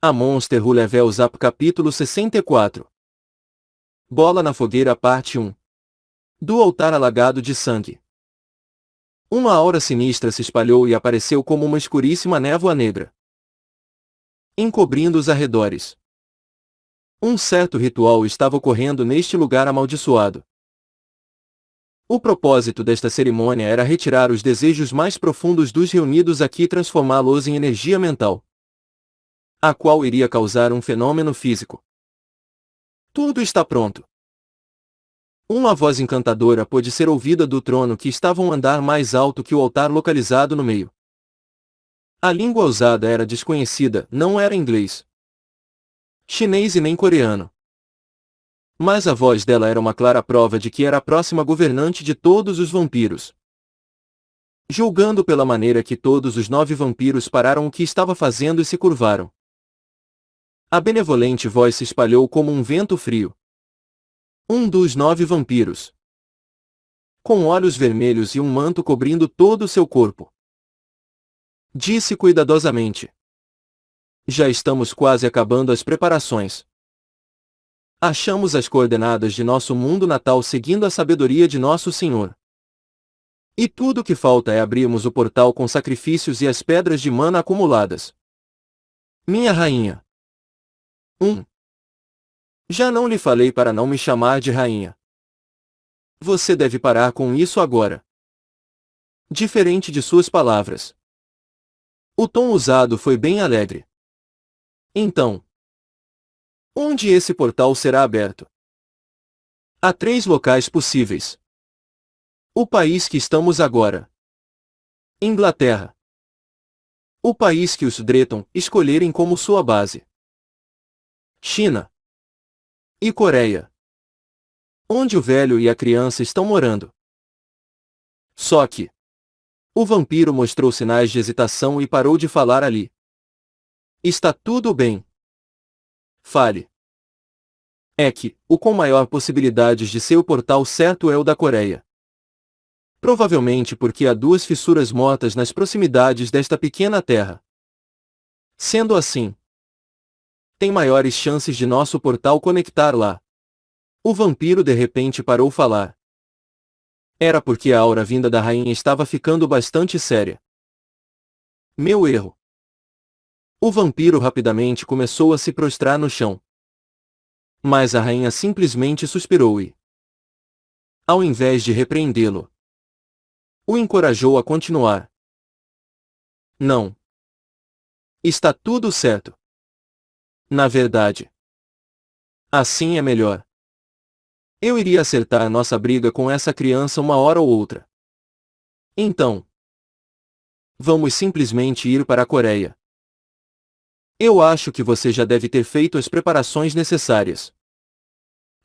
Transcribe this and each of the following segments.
A Monster Who Levels Up capítulo 64. Bola na fogueira parte 1. Do altar alagado de sangue. Uma aura sinistra se espalhou e apareceu como uma escuríssima névoa negra, encobrindo os arredores. Um certo ritual estava ocorrendo neste lugar amaldiçoado. O propósito desta cerimônia era retirar os desejos mais profundos dos reunidos aqui e transformá-los em energia mental, a qual iria causar um fenômeno físico. Tudo está pronto. Uma voz encantadora pôde ser ouvida do trono, que estava um andar mais alto que o altar localizado no meio. A língua usada era desconhecida, não era inglês, chinês e nem coreano. Mas a voz dela era uma clara prova de que era a próxima governante de todos os vampiros. Julgando pela maneira que todos os 9 vampiros pararam o que estava fazendo e se curvaram, a benevolente voz se espalhou como um vento frio. Um dos 9 vampiros, com olhos vermelhos e um manto cobrindo todo o seu corpo, disse cuidadosamente: já estamos quase acabando as preparações. Achamos as coordenadas de nosso mundo natal seguindo a sabedoria de nosso Senhor. E tudo o que falta é abrirmos o portal com sacrifícios e as pedras de mana acumuladas. Minha rainha. Já não lhe falei para não me chamar de rainha. Você deve parar com isso agora. Diferente de suas palavras. O tom usado foi bem alegre. Então, onde esse portal será aberto? Há 3 locais possíveis. O país que estamos agora. Inglaterra. O país que os Dreton escolherem como sua base. China. E Coreia, onde o velho e a criança estão morando. Só que o vampiro mostrou sinais de hesitação e parou de falar ali. Está tudo bem. Fale. É que, o com maior possibilidades de ser o portal certo é o da Coreia. Provavelmente porque há 2 fissuras mortas nas proximidades desta pequena terra. Sendo assim, tem maiores chances de nosso portal conectar lá. O vampiro de repente parou falar. Era porque a aura vinda da rainha estava ficando bastante séria. Meu erro. O vampiro rapidamente começou a se prostrar no chão. Mas a rainha simplesmente suspirou e, ao invés de repreendê-lo, o encorajou a continuar. Não. Está tudo certo. Na verdade, assim é melhor. Eu iria acertar a nossa briga com essa criança uma hora ou outra. Então, vamos simplesmente ir para a Coreia. Eu acho que você já deve ter feito as preparações necessárias.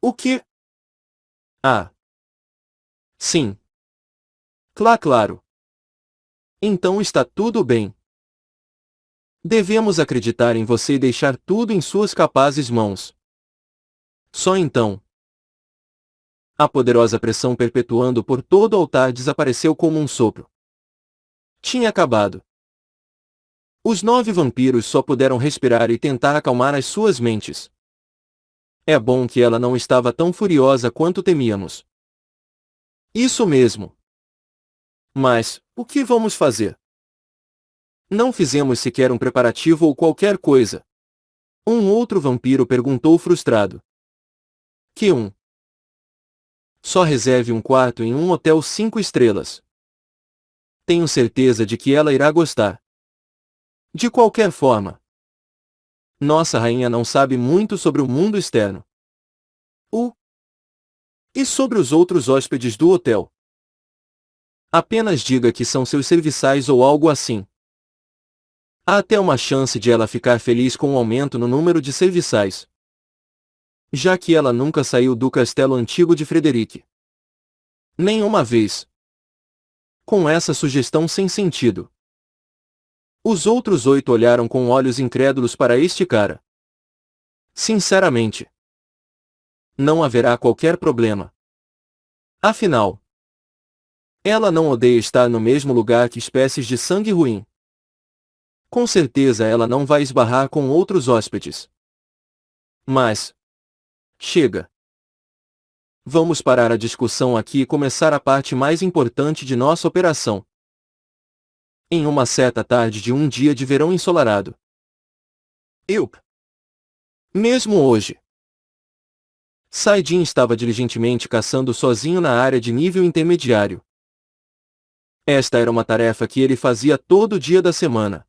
O quê? Ah. Sim. Claro. Então está tudo bem. Devemos acreditar em você e deixar tudo em suas capazes mãos. Só então. A poderosa pressão perpetuando por todo o altar desapareceu como um sopro. Tinha acabado. Os 9 vampiros só puderam respirar e tentar acalmar as suas mentes. É bom que ela não estava tão furiosa quanto temíamos. Isso mesmo. Mas, o que vamos fazer? Não fizemos sequer um preparativo ou qualquer coisa. Um outro vampiro perguntou frustrado. Que um? Só reserve um quarto em um hotel 5 estrelas. Tenho certeza de que ela irá gostar. De qualquer forma, nossa rainha não sabe muito sobre o mundo externo. E sobre os outros hóspedes do hotel? Apenas diga que são seus serviçais ou algo assim. Há até uma chance de ela ficar feliz com o aumento no número de serviçais, já que ela nunca saiu do castelo antigo de Frederic. Nenhuma vez. Com essa sugestão sem sentido, os outros 8 olharam com olhos incrédulos para este cara. Sinceramente, não haverá qualquer problema. Afinal, ela não odeia estar no mesmo lugar que espécies de sangue ruim. Com certeza ela não vai esbarrar com outros hóspedes. Mas... chega. Vamos parar a discussão aqui e começar a parte mais importante de nossa operação. Em uma certa tarde de um dia de verão ensolarado. Mesmo hoje. Saidin estava diligentemente caçando sozinho na área de nível intermediário. Esta era uma tarefa que ele fazia todo dia da semana.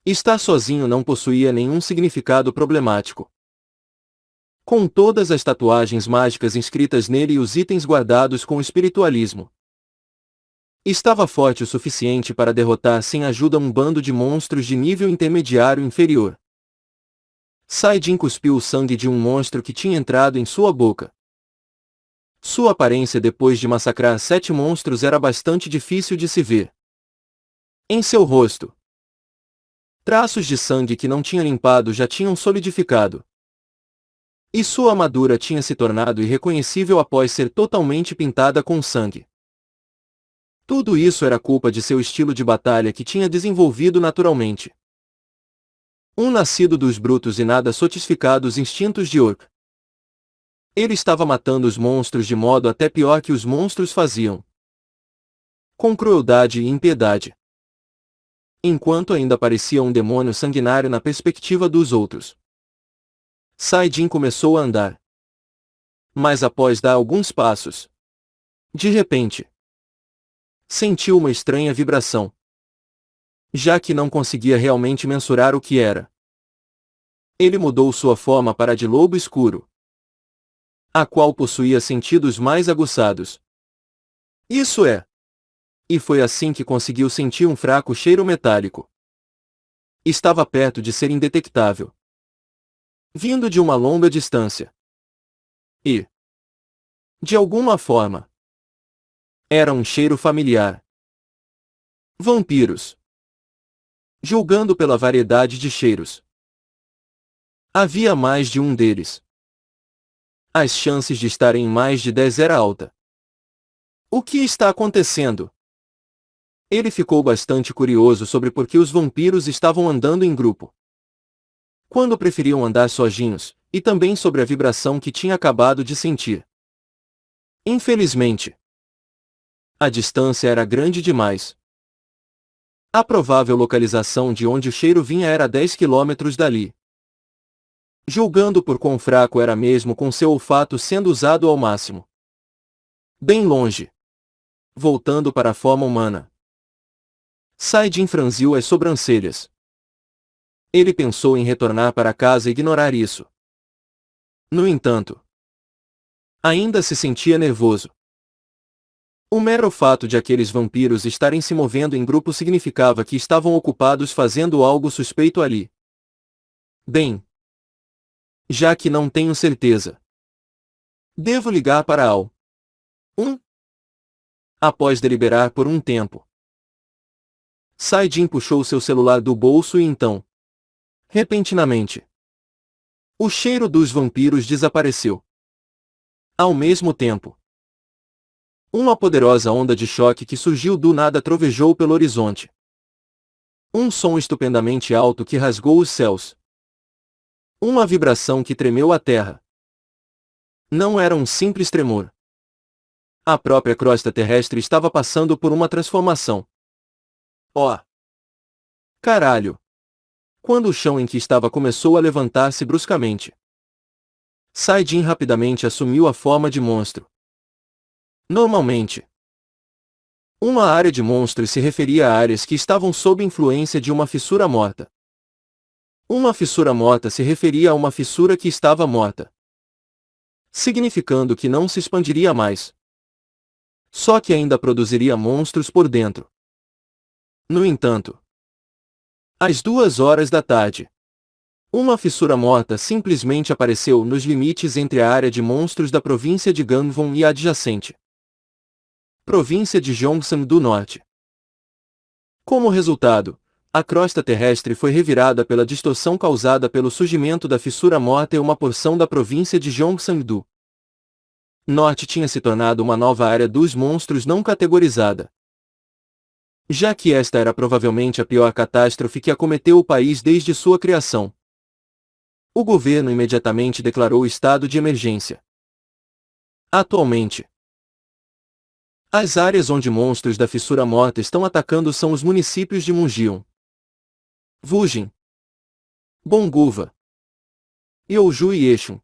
Estar sozinho não possuía nenhum significado problemático. Com todas as tatuagens mágicas inscritas nele e os itens guardados com espiritualismo. Estava forte o suficiente para derrotar sem ajuda um bando de monstros de nível intermediário inferior. Saidin cuspiu o sangue de um monstro que tinha entrado em sua boca. Sua aparência depois de massacrar 7 monstros era bastante difícil de se ver. Em seu rosto, traços de sangue que não tinha limpado já tinham solidificado. E sua armadura tinha se tornado irreconhecível após ser totalmente pintada com sangue. Tudo isso era culpa de seu estilo de batalha que tinha desenvolvido naturalmente. Um nascido dos brutos e nada sofisticados instintos de Orc. Ele estava matando os monstros de modo até pior que os monstros faziam. Com crueldade e impiedade. Enquanto ainda parecia um demônio sanguinário na perspectiva dos outros. Saidin começou a andar. Mas após dar alguns passos, de repente, sentiu uma estranha vibração. Já que não conseguia realmente mensurar o que era. Ele mudou sua forma para a de lobo escuro, a qual possuía sentidos mais aguçados. Isso é. E foi assim que conseguiu sentir um fraco cheiro metálico. Estava perto de ser indetectável. Vindo de uma longa distância. E, de alguma forma, era um cheiro familiar. Vampiros. Julgando pela variedade de cheiros. Havia mais de um deles. As chances de estarem em mais de 10 era alta. O que está acontecendo? Ele ficou bastante curioso sobre por que os vampiros estavam andando em grupo. Quando preferiam andar sozinhos, e também sobre a vibração que tinha acabado de sentir. Infelizmente, a distância era grande demais. A provável localização de onde o cheiro vinha era 10 quilômetros dali. Julgando por quão fraco era mesmo com seu olfato sendo usado ao máximo. Bem longe. Voltando para a forma humana. Saidin franziu as sobrancelhas. Ele pensou em retornar para casa e ignorar isso. No entanto, ainda se sentia nervoso. O mero fato de aqueles vampiros estarem se movendo em grupo significava que estavam ocupados fazendo algo suspeito ali. Bem, já que não tenho certeza, devo ligar para Al. Após deliberar por um tempo, Saidin puxou seu celular do bolso e então, repentinamente, o cheiro dos vampiros desapareceu. Ao mesmo tempo, uma poderosa onda de choque que surgiu do nada trovejou pelo horizonte. Um som estupendamente alto que rasgou os céus. Uma vibração que tremeu a terra. Não era um simples tremor. A própria crosta terrestre estava passando por uma transformação. Oh! Caralho! Quando o chão em que estava começou a levantar-se bruscamente. Saidin rapidamente assumiu a forma de monstro. Normalmente, uma área de monstros se referia a áreas que estavam sob influência de uma fissura morta. Uma fissura morta se referia a uma fissura que estava morta, significando que não se expandiria mais. Só que ainda produziria monstros por dentro. No entanto, às 2 horas da tarde, uma fissura morta simplesmente apareceu nos limites entre a área de monstros da província de Gangwon e a adjacente província de Gyeongsang do Norte. Como resultado, a crosta terrestre foi revirada pela distorção causada pelo surgimento da fissura morta e uma porção da província de Gyeongsang do Norte tinha se tornado uma nova área dos monstros não categorizada. já que esta era provavelmente a pior catástrofe que acometeu o país desde sua criação. O governo imediatamente declarou estado de emergência. Atualmente, as áreas onde monstros da fissura morta estão atacando são os municípios de Mungion, Vujin, Bonguva, Yeoju e Eixun.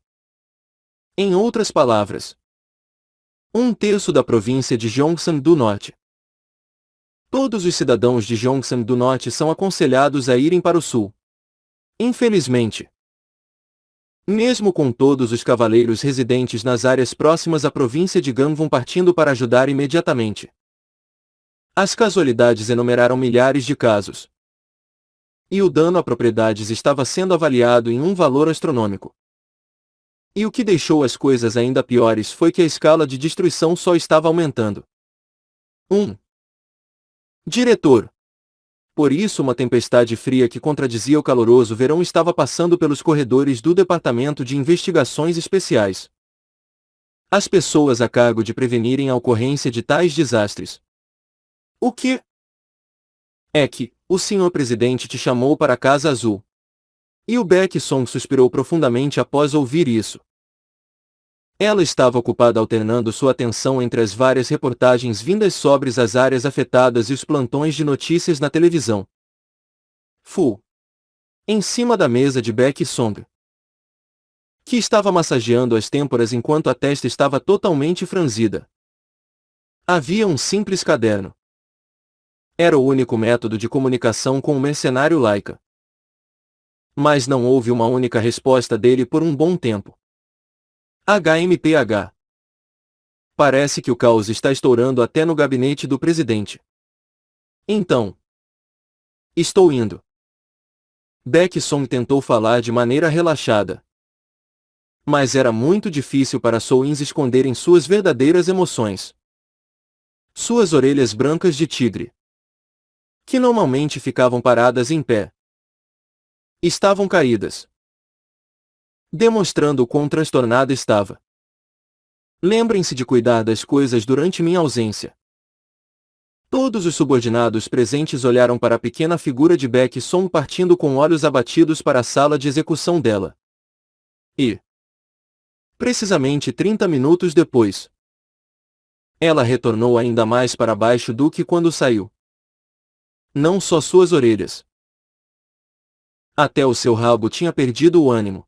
Em outras palavras, um terço da província de Gyeongsang do Norte. Todos os cidadãos de Gyeongsang do Norte são aconselhados a irem para o sul. Infelizmente, mesmo com todos os cavaleiros residentes nas áreas próximas à província de Gangwon partindo para ajudar imediatamente, as casualidades enumeraram milhares de casos. E o dano a propriedades estava sendo avaliado em um valor astronômico. E o que deixou as coisas ainda piores foi que a escala de destruição só estava aumentando. 1. Diretor. Por isso uma tempestade fria que contradizia o caloroso verão estava passando pelos corredores do Departamento de Investigações Especiais. As pessoas a cargo de prevenirem a ocorrência de tais desastres. O que é que o senhor presidente te chamou para a Casa Azul? E o Baek Song suspirou profundamente após ouvir isso. Ela estava ocupada alternando sua atenção entre as várias reportagens vindas sobre as áreas afetadas e os plantões de notícias na televisão. Fu. Em cima da mesa de Baek Song, que estava massageando as têmporas enquanto a testa estava totalmente franzida, havia um simples caderno. Era o único método de comunicação com o mercenário Laika. Mas não houve uma única resposta dele por um bom tempo. HMPH. Parece que o caos está estourando até no gabinete do presidente. Então, estou indo. Baek Song tentou falar de maneira relaxada. Mas era muito difícil para Soo-in esconderem suas verdadeiras emoções. Suas orelhas brancas de tigre, que normalmente ficavam paradas em pé, estavam caídas, demonstrando o quão transtornada estava. Lembrem-se de cuidar das coisas durante minha ausência. Todos os subordinados presentes olharam para a pequena figura de Baek Song partindo com olhos abatidos para a sala de execução dela. E, precisamente 30 minutos depois, ela retornou ainda mais para baixo do que quando saiu. Não só suas orelhas. Até o seu rabo tinha perdido o ânimo.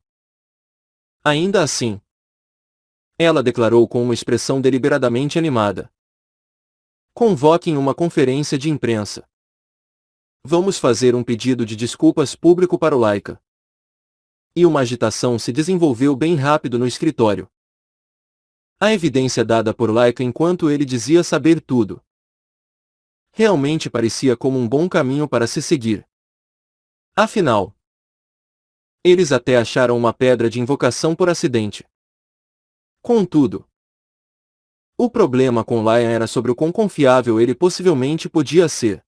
Ainda assim, ela declarou com uma expressão deliberadamente animada: convoquem uma conferência de imprensa. Vamos fazer um pedido de desculpas público para o Laika. E uma agitação se desenvolveu bem rápido no escritório. A evidência dada por Laika enquanto ele dizia saber tudo realmente parecia como um bom caminho para se seguir. Afinal, eles até acharam uma pedra de invocação por acidente. Contudo, o problema com Lion era sobre o quão confiável ele possivelmente podia ser.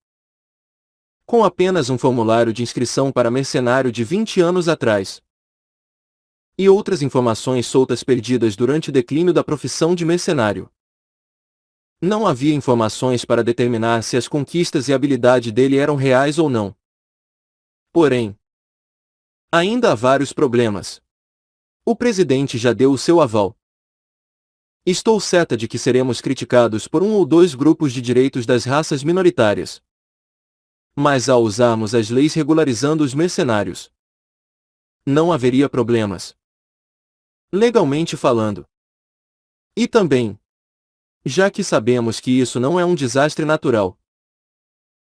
Com apenas um formulário de inscrição para mercenário de 20 anos atrás, e outras informações soltas perdidas durante o declínio da profissão de mercenário, não havia informações para determinar se as conquistas e habilidade dele eram reais ou não. Porém, ainda há vários problemas. O presidente já deu o seu aval. Estou certa de que seremos criticados por um ou dois grupos de direitos das raças minoritárias. Mas ao usarmos as leis regularizando os mercenários, não haveria problemas, legalmente falando. E também, já que sabemos que isso não é um desastre natural,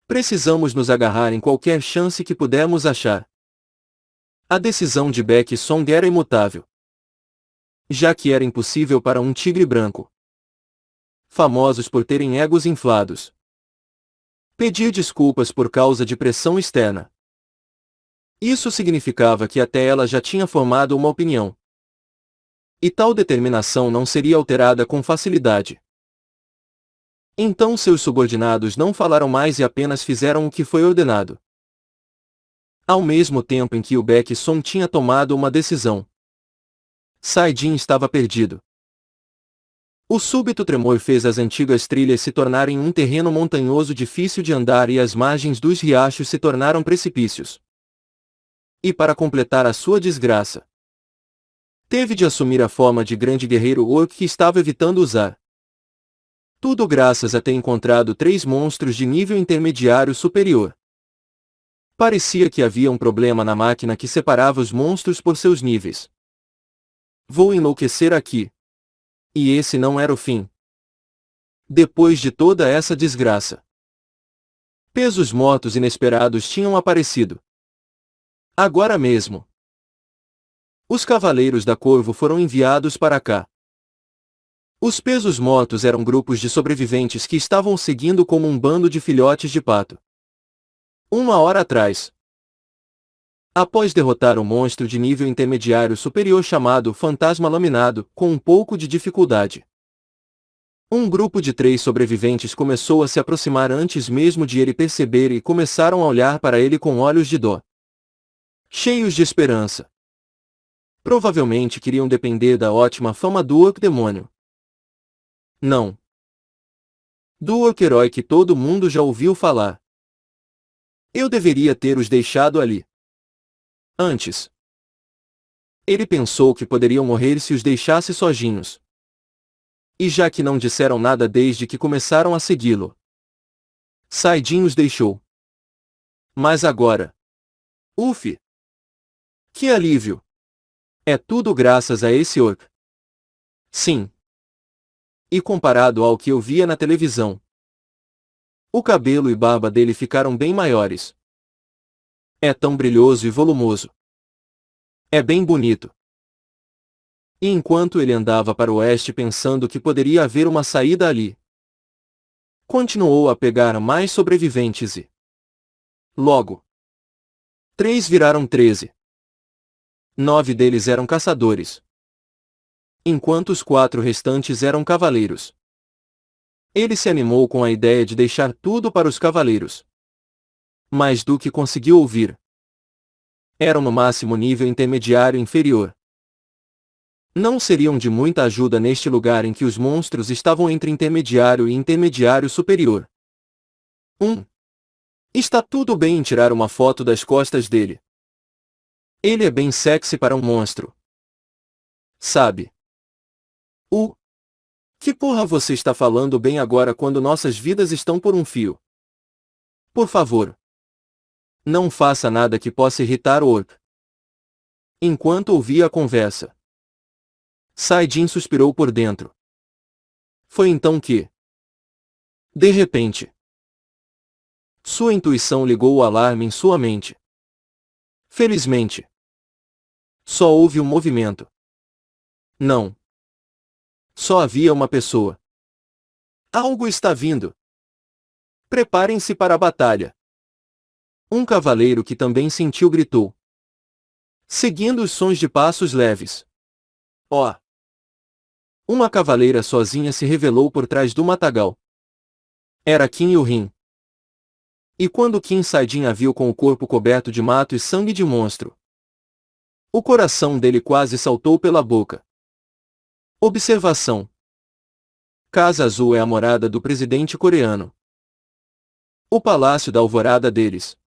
precisamos nos agarrar em qualquer chance que pudermos achar. A decisão de Baek Song era imutável, já que era impossível para um tigre branco, famosos por terem egos inflados, pedir desculpas por causa de pressão externa. Isso significava que até ela já tinha formado uma opinião. E tal determinação não seria alterada com facilidade. Então seus subordinados não falaram mais e apenas fizeram o que foi ordenado. Ao mesmo tempo em que o Baek Song tinha tomado uma decisão, Sae-jin estava perdido. O súbito tremor fez as antigas trilhas se tornarem um terreno montanhoso difícil de andar e as margens dos riachos se tornaram precipícios. E para completar a sua desgraça, teve de assumir a forma de grande guerreiro orc que estava evitando usar. Tudo graças a ter encontrado 3 monstros de nível intermediário superior. Parecia que havia um problema na máquina que separava os monstros por seus níveis. Vou enlouquecer aqui. E esse não era o fim. Depois de toda essa desgraça, pesos mortos inesperados tinham aparecido. Agora mesmo, os cavaleiros da Corvo foram enviados para cá. Os pesos mortos eram grupos de sobreviventes que estavam seguindo como um bando de filhotes de pato. 1 hora atrás, após derrotar um monstro de nível intermediário superior chamado Fantasma Laminado, com um pouco de dificuldade, um grupo de 3 sobreviventes começou a se aproximar antes mesmo de ele perceber e começaram a olhar para ele com olhos de dó, cheios de esperança. Provavelmente queriam depender da ótima fama do Orc Demônio. Não. Do Orc Herói que todo mundo já ouviu falar. Eu deveria ter os deixado ali antes. Ele pensou que poderiam morrer se os deixasse sozinhos. E já que não disseram nada desde que começaram a segui-lo, Saidin os deixou. Mas agora... Uf! Que alívio! É tudo graças a esse orc. Sim. E comparado ao que eu via na televisão, o cabelo e barba dele ficaram bem maiores. É tão brilhoso e volumoso. É bem bonito. E enquanto ele andava para o oeste pensando que poderia haver uma saída ali, continuou a pegar mais sobreviventes e... Logo, 3 viraram 13. 9 deles eram caçadores, enquanto os 4 restantes eram cavaleiros. Ele se animou com a ideia de deixar tudo para os cavaleiros. Mas do que conseguiu ouvir, eram no máximo nível intermediário inferior. Não seriam de muita ajuda neste lugar em que os monstros estavam entre intermediário e intermediário superior. Está tudo bem em tirar uma foto das costas dele. Ele é bem sexy para um monstro. Sabe? Que porra você está falando bem agora quando nossas vidas estão por um fio? Por favor, não faça nada que possa irritar o orc. Enquanto ouvia a conversa, Saidin suspirou por dentro. Foi então que, de repente, sua intuição ligou o alarme em sua mente. Felizmente, só houve um movimento. Não. Só havia uma pessoa. Algo está vindo. Preparem-se para a batalha. Um cavaleiro que também sentiu gritou, seguindo os sons de passos leves. Ó! Uma cavaleira sozinha se revelou por trás do matagal. Era Qin Yuhin. E quando Qin Saidin a viu com o corpo coberto de mato e sangue de monstro, o coração dele quase saltou pela boca. Observação: Casa Azul é a morada do presidente coreano. O palácio da alvorada deles.